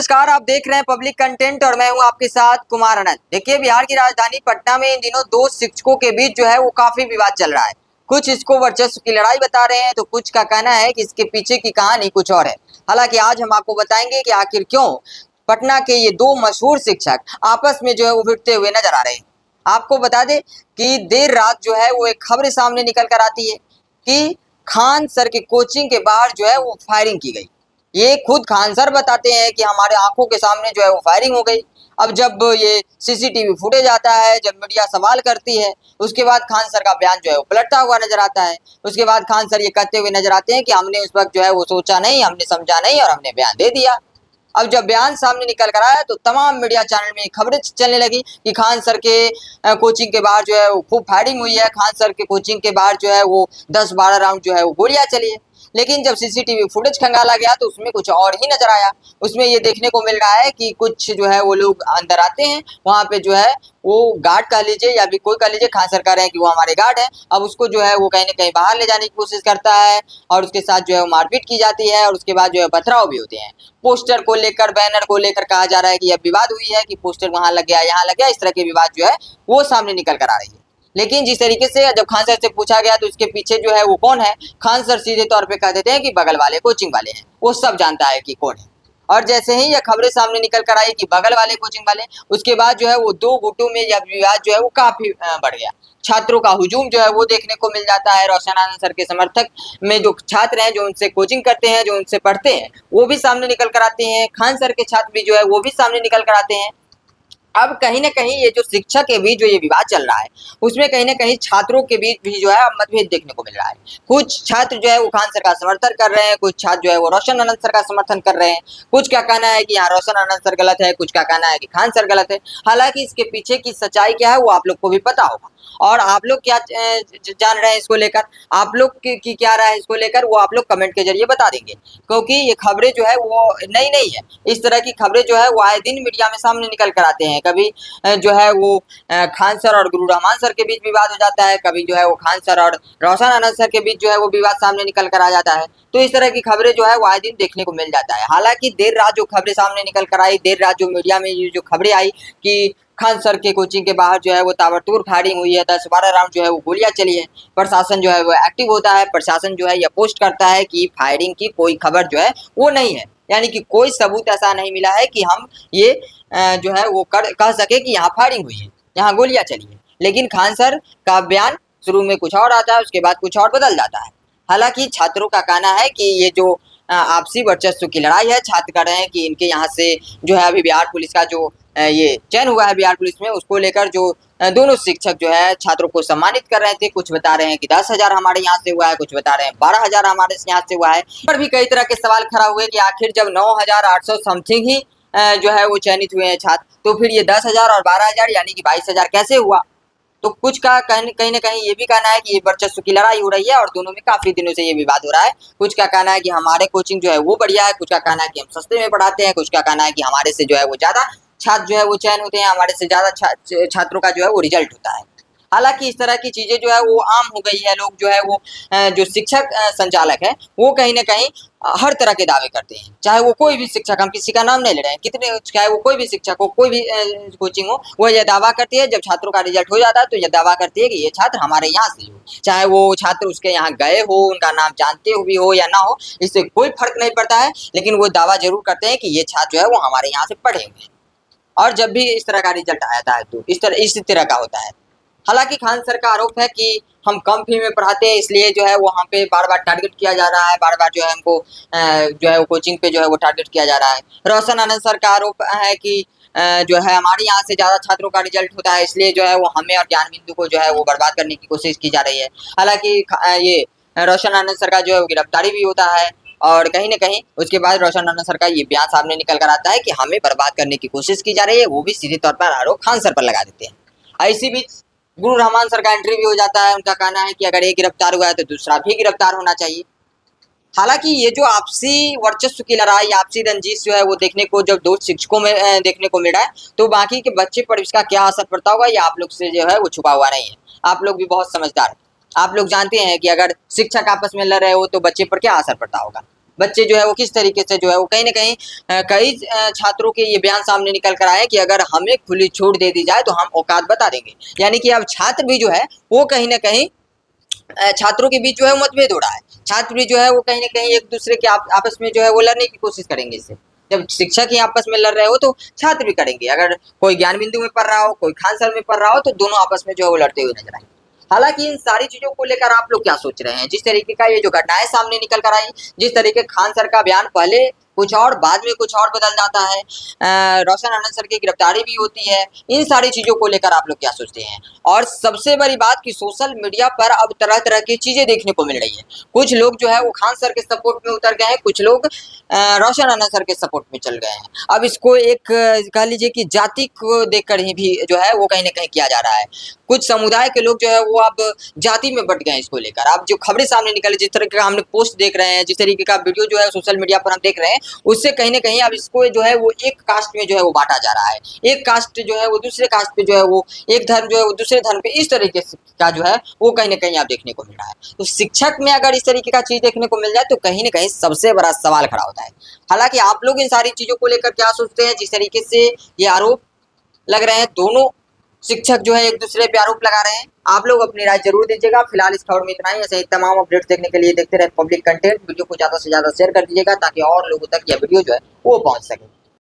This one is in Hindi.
नमस्कार, आप देख रहे हैं पब्लिक कंटेंट और मैं हूं आपके साथ कुमार आनंद। देखिए, बिहार की राजधानी पटना में इन दिनों दो शिक्षकों के बीच जो है वो काफी विवाद चल रहा है। कुछ इसको वर्चस्व की लड़ाई बता रहे हैं तो कुछ का कहना है कि इसके पीछे की कहानी कुछ और है। हालांकि आज हम आपको बताएंगे कि आखिर क्यों पटना के ये दो मशहूर शिक्षक आपस में जो है वो भिड़ते हुए नजर आ रहे हैं। आपको बता दें कि देर रात जो है वो एक खबर सामने निकल कर आती है कि खान सर के कोचिंग के बाहर जो है वो फायरिंग की गई। ये खुद खान सर बताते हैं कि हमारे आंखों के सामने जो है वो फायरिंग हो गई। अब जब ये सीसीटीवी फुटेज आता है, जब मीडिया सवाल करती है, उसके बाद खान सर का बयान जो है वो पलटता हुआ नजर आता है। उसके बाद खान सर ये कहते हुए नजर आते हैं कि हमने उस वक्त जो है वो सोचा नहीं, हमने समझा नहीं और हमने बयान दे दिया। अब जब बयान सामने निकल कर आया तो तमाम मीडिया चैनल में खबरें चलने लगी कि खान सर के कोचिंग के बाहर जो है वो खूब फायरिंग हुई है, खान सर के कोचिंग के बाहर जो है वो 10-12 राउंड जो है वो गोलियां चली है। लेकिन जब सीसीटीवी फुटेज खंगाला गया तो उसमें कुछ और ही नजर आया। उसमें ये देखने को मिल रहा है कि कुछ जो है वो लोग अंदर आते हैं, वहां पे जो है वो गार्ड कह लीजिए या भी कोई कह लीजिए, खान सर कह रहे हैं कि वो हमारे गार्ड हैं। अब उसको जो है वो कहीं ना कहीं बाहर ले जाने की कोशिश करता है और उसके साथ जो है वो मारपीट की जाती है और उसके बाद जो है पथराव भी होते हैं। पोस्टर को लेकर, बैनर को लेकर कहा जा रहा है कि यह विवाद हुई है कि पोस्टर वहां लग गया, यहाँ लग गया, इस तरह के विवाद जो है वो सामने निकल कर आ रही है। लेकिन जिस तरीके से जब खान सर से पूछा गया तो इसके पीछे जो है वो कौन है, खान सर सीधे तौर पे कह देते हैं कि बगल वाले कोचिंग वाले हैं, वो सब जानता है कि कौन है। और जैसे ही यह खबरें सामने निकल कर आई कि बगल वाले कोचिंग वाले, उसके बाद जो है वो दो गुटों में यह विवाद जो है वो काफी बढ़ गया। छात्रों का हुजूम जो है वो देखने को मिल जाता है। रोशन आनंद सर के समर्थक में जो छात्र हैं, जो उनसे कोचिंग करते हैं, जो उनसे पढ़ते हैं, वो भी सामने निकल कर आते हैं। खान सर के छात्र भी जो है वो भी सामने निकल कर आते हैं। अब कहीं ना कहीं ये जो शिक्षा के बीच जो ये विवाद चल रहा है, उसमें कहीं ना कहीं छात्रों के बीच भी जो है मतभेद देखने को मिल रहा है। कुछ छात्र जो है वो खान सर का समर्थन कर रहे हैं, कुछ छात्र जो है वो रोशन आनंद सर का समर्थन कर रहे हैं। कुछ का कहना है कि यहाँ रोशन आनंद सर गलत है, कुछ का कहना है कि खान सर गलत है। हालांकि इसके पीछे की सच्चाई क्या है वो आप लोग को भी पता होगा। और आप लोग क्या जान रहे हैं इसको लेकर, आप लोग की क्या राय है इसको लेकर, वो आप लोग कमेंट के जरिए बता देंगे। क्योंकि ये खबरें जो है वो नई नहीं है। इस तरह की खबरें जो है वो आए दिन मीडिया में सामने निकल कर आते हैं। कभी जो है वो खान सर और गुरु रहमान सर के बीच विवाद हो जाता है, कभी जो है वो खान सर और रोशन आनंद सर के बीच जो है वो विवाद सामने निकल कर आ जाता है। तो इस तरह की खबरें जो है वो आए दिन देखने को मिल जाता है। हालांकि देर रात जो खबरें सामने निकल कर आई, देर रात जो मीडिया में ये जो खबरें आई कि खान सर के कोचिंग के बाहर जो है वो ताबड़तोड़ फायरिंग हुई है, 10-12 राउंड जो है वो गोलियां चली है, प्रशासन जो है वो एक्टिव होता है, प्रशासन जो है यह पोस्ट करता है कि फायरिंग की कोई खबर जो है वो नहीं है, यानी कि कोई सबूत ऐसा नहीं मिला है कि हम ये जो है वो कह सके कि यहाँ फायरिंग हुई है, यहाँ गोलियां चली है। लेकिन खान सर का बयान शुरू में कुछ और आता है, उसके बाद कुछ और बदल जाता है। हालांकि छात्रों का कहना है कि ये जो आपसी वर्चस्व की लड़ाई है, छात्र कह रहे हैं कि इनके यहाँ से जो है अभी बिहार पुलिस का जो ये चयन हुआ है बिहार पुलिस में, उसको लेकर जो दोनों शिक्षक जो है छात्रों को सम्मानित कर रहे थे। कुछ बता रहे हैं कि 10,000 हमारे यहाँ से हुआ है, कुछ बता रहे हैं 12,000 हमारे यहाँ से हुआ है। पर भी कई तरह के सवाल खड़ा हुए कि आखिर जब 9,800 समथिंग ही जो है वो चयनित हुए हैं छात्र, तो फिर ये 10,000 और 12,000 यानी कि 22,000 कैसे हुआ। तो कुछ का कहीं ना कहीं ये भी कहना है कि ये वर्चस्व की लड़ाई हो रही है और दोनों में काफी दिनों से ये विवाद हो रहा है। कुछ का कहना है कि हमारे कोचिंग जो है वो बढ़िया है, कुछ का कहना है कि हम सस्ते में पढ़ाते हैं, कुछ का कहना है कि हमारे से जो है वो ज्यादा छात्र जो है वो चयन होते हैं, हमारे से ज्यादा छात्रों का जो है वो रिजल्ट होता है। हालांकि इस तरह की चीजें जो है वो आम हो गई है। लोग जो है वो जो शिक्षक संचालक है वो कहीं ना कहीं हर तरह के दावे करते हैं, चाहे वो कोई भी शिक्षक, हम किसी का नाम नहीं ले रहे हैं, कितने, चाहे वो कोई भी शिक्षक हो, कोई भी कोचिंग हो, वो यह दावा करती है जब छात्रों का रिजल्ट हो जाता है तो यह दावा करती है कि ये छात्र हमारे यहाँ से हो। चाहे वो छात्र उसके यहाँ गए हो, उनका नाम जानते हो भी हो या ना हो, इससे कोई फर्क नहीं पड़ता है, लेकिन वो दावा जरूर करते हैं कि ये छात्र जो है वो हमारे यहाँ से पढ़े हुए हैं। और जब भी इस तरह का रिजल्ट आता है तो इसी तरह का होता है। हालांकि खान सर का आरोप है कि हम कम फी में पढ़ाते हैं, इसलिए जो है वहाँ पे बार बार टारगेट किया जा रहा है, बार बार जो है हमको जो है वो कोचिंग पे जो है वो टारगेट किया जा रहा है। रोशन आनंद सर का आरोप है कि जो है हमारे यहाँ से ज़्यादा छात्रों का रिजल्ट होता है, इसलिए जो है वो हमें और ज्ञान बिंदु को जो है वो बर्बाद करने की कोशिश की जा रही है। हालांकि ये रोशन आनंद सर का जो है गिरफ्तारी भी होता है और कहीं ना कहीं उसके बाद रोशन आनंद सर का ये बयान सामने निकल कर आता है कि हमें बर्बाद करने की कोशिश की जा रही है, वो भी सीधे तौर पर आरोप खान सर पर लगा देते हैं। इसी बीच गुरु रहमान सर का एंट्री भी हो जाता है। उनका कहना है कि अगर एक गिरफ्तार हुआ है तो दूसरा भी गिरफ्तार होना चाहिए। हालांकि ये जो आपसी वर्चस्व की लड़ाई, आपसी रंजिश जो है वो देखने को जब दो शिक्षकों में देखने को मिल रहा है, तो बाकी के बच्चे पर इसका क्या असर पड़ता होगा ये आप लोग से जो है वो छुपा हुआ नहीं है। आप लोग भी बहुत समझदार हैं, आप लोग जानते हैं कि अगर शिक्षक आपस में लड़ रहे हो तो बच्चे पर क्या असर पड़ता होगा। बच्चे जो है वो किस तरीके से जो है वो कहीं ना कहीं कई छात्रों के ये बयान सामने निकल कर आए कि अगर हमें खुली छूट दे दी जाए तो हम औकात बता देंगे। यानी कि अब छात्र भी जो है वो कहीं ना कहीं छात्रों के बीच जो है मतभेद हो रहा है। छात्र भी जो है वो कहीं ना कहीं एक दूसरे के आपस में जो है वो लड़ने की कोशिश करेंगे। इससे जब शिक्षक ही आपस में लड़ रहे हो तो छात्र भी करेंगे। अगर कोई ज्ञान बिंदु में पढ़ रहा हो, कोई खान सर में पढ़ रहा हो, तो दोनों आपस में जो है वो लड़ते हुए नजर आएंगे। हालांकि इन सारी चीजों को लेकर आप लोग क्या सोच रहे हैं? जिस तरीके का ये जो घटनाएं सामने निकल कर आई, जिस तरीके खान सर का बयान पहले कुछ और बाद में कुछ और बदल जाता है, रोशन आनंद सर की गिरफ्तारी भी होती है, इन सारी चीजों को लेकर आप लोग क्या सोचते हैं? और सबसे बड़ी बात कि सोशल मीडिया पर अब तरह तरह की चीजें देखने को मिल रही है। कुछ लोग जो है वो खान सर के सपोर्ट में उतर गए हैं, कुछ लोग रोशन आनंद सर के सपोर्ट में चल गए हैं। अब इसको एक कह लीजिए कि जाति को देखकर ही भी जो है वो कहीं ना कहीं किया जा रहा है। कुछ समुदाय के लोग जो है वो अब जाति में बट गए इसको लेकर। अब जो खबरें सामने निकल, जिस तरह का हमने पोस्ट देख रहे हैं, जिस तरीके का वीडियो जो है सोशल मीडिया पर हम देख रहे हैं, उससे कहीं ना कहीं अब इसको जो है वो एक कास्ट में जो है वो बांटा जा रहा है। एक कास्ट जो है वो दूसरे कास्ट पे जो है वो, एक धर्म जो है वो दूसरे धर्म पे, इस तरीके से का जो है वो कहीं ना कहीं आप देखने को मिल रहा है। तो शिक्षक में अगर इस तरीके का चीज देखने को मिल जाए तो कहीं ना कहीं सबसे बड़ा सवाल खड़ा होता है। हालांकि आप लोग इन सारी चीजों को लेकर क्या सोचते हैं? जिस तरीके से ये आरोप लग रहे हैं, दोनों शिक्षक जो है एक दूसरे पे आरोप लगा रहे हैं, आप लोग अपनी राय जरूर दीजिएगा। फिलहाल इस खबर में इतना ही। ऐसे ही तमाम अपडेट्स देखने के लिए देखते रहे पब्लिक कंटेंट। वीडियो को ज्यादा से ज्यादा शेयर कर दीजिएगा ताकि और लोगों तक यह वीडियो जो है वो पहुंच सके।